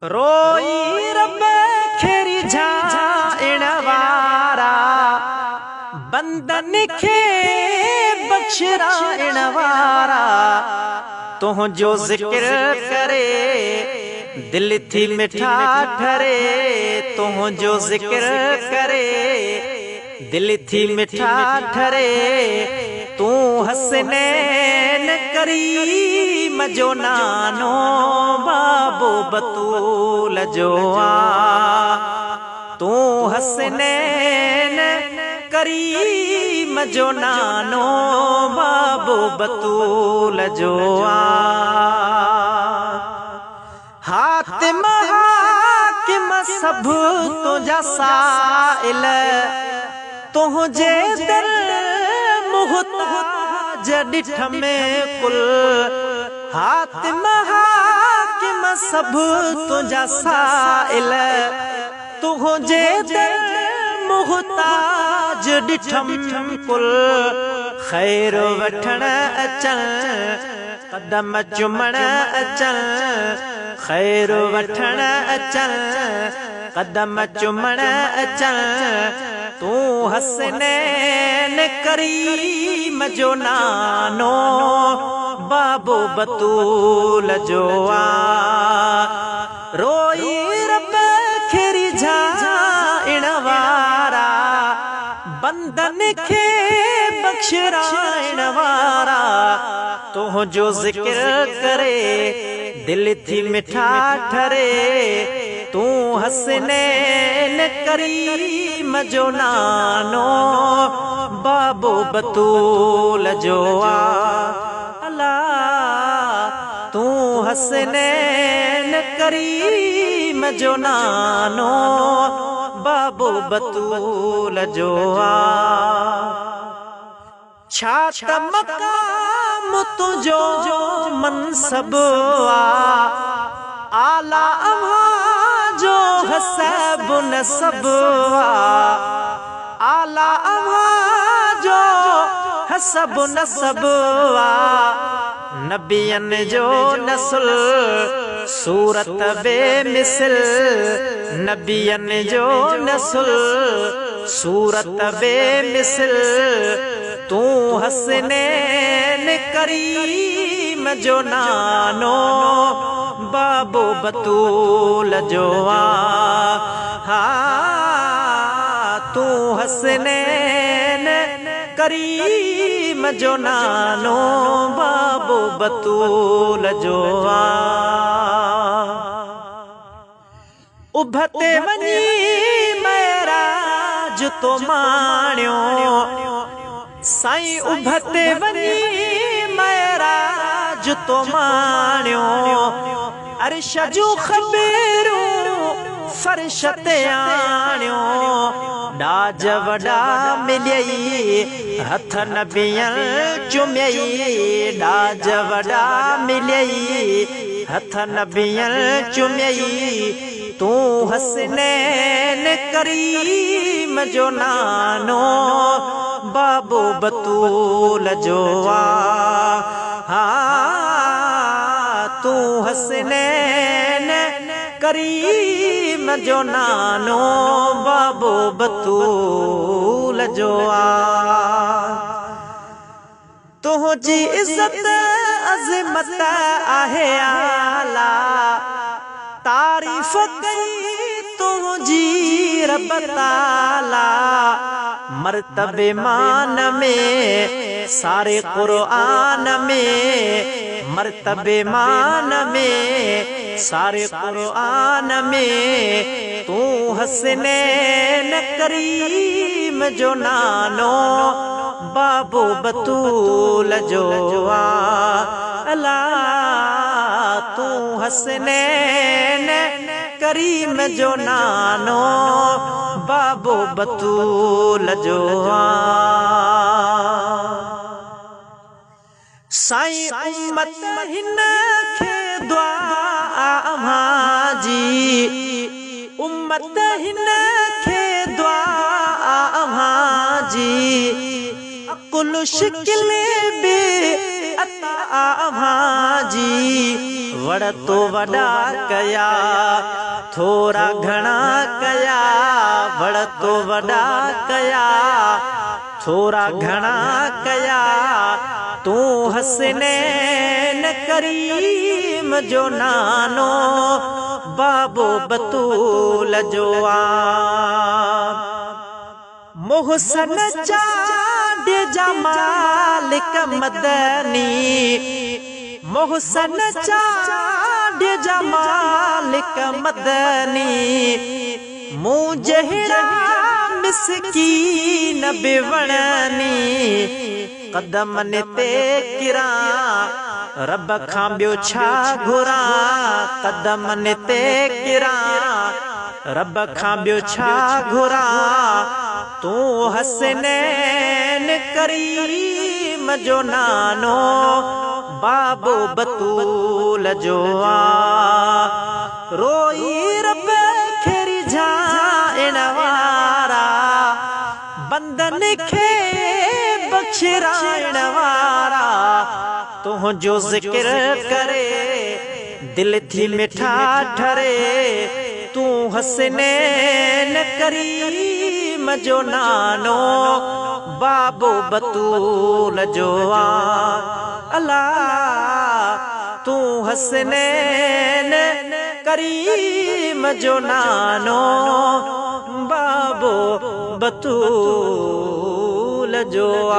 रोई रब खेरी झाइण वारा बंदन खे बख्शराइण वारा तुंहिंजो ज़िक्र करे दिल थी मिठा ठरे तुंहिंजो ज़िक्र करे दिल थी मिठा ठरे तू हसनैन करीम जो नानो बाबो बतूल जो तू हसनैन करीम जो नानो बाबो बतूल जो हातिम हाकिम सब तुझा साइल तुझे दर मुहताज डिठ में कुल हातिम हाकिम सब तुझा साइल तुझे दर मुहताज डिठम कुल खैर वठण अचन कदम चुमण अचन खैर वठण अचन कदम चुमण अचन तू हसनैन करीम जो नानो बाबो बतूल जो रोई रब खेरी झाइण वारा बंदन खे बख्शराइण वारा तुंहिंजो ज़िक्र करे दिल थी मिठा ठरे तू हसनैन करीम जो नानो बाबो बतूल जो अला तू हसनैन करीम जो नानो बाबो बतूल जो छा मकाम तुझो मनसब आला अम्हा जो हसब नसब आला अम्हा जो हसब नसब नबियन जो नस्ल सूरत बेमिसल नबियन जो नस्ल सूरत बेमिसल तू हसनैन करीम जो नानो बाबो बतूल जो तू हसनैन करीम जो नानो बाबो बतूल जो उभते वञी महराज तो माणियो साईं उभते वञी महराज तो माणियो अर्श जूं ख़बरूं फर्श ते आणियो ॾाज वॾा मिलियई हथ नबियन चुमियई ॾाज वॾा मिलियई हथ नबियन चुमियई तू हसनैन करीम जो नानो बाबो बतूल जो तू हसनैन करीम जो नानो बाबो बतूल जो तुझी इज्जत अज़मत आहे आला तारीफ़ कई तुझी रब ताला मर्तबे मान में सारे कुरान में मर्तबे मान में सारे कुरान में तू हसनैन करीम जो नानो बाबो बतूल जो अला तू हसनैन करीम जो नानो बाबो बतूल जो साईं उम्मत हिन खे दुआ भाजी उम्मत हिन खे दुआ भाजी अकुल शिकिल बि अता अभांजी वड़ तो वड़ा कया थोड़ा घना कया वड़ तो वड़ा कया थोड़ा घना कया तू हसनैन करीम जो नानो बाबो बतूल जो आ मोहसन चाँद जमालिक मदनी मोहसन चाँद जमालिक मदनी मुझेरा मिसकीन बिवणनी कदमन ते किरा रब खां ॿियो छा घुरा कदमन ते किरा रब खां ॿियो छा घुरा तू हसनैन करीम जो नानो बाबो बतूल जो आ रोई रब खेरी जाइण वारा बंदन खे बख्शिराइण वारा तुंहिंजो ज़िक्र करे दिल थी मिठा ठरे तू हसनैन करीम जो नानो बाबो बतूल जो आ अल्लाह तू हसनैन करीम जो नानो बाबो बतूल जो आ।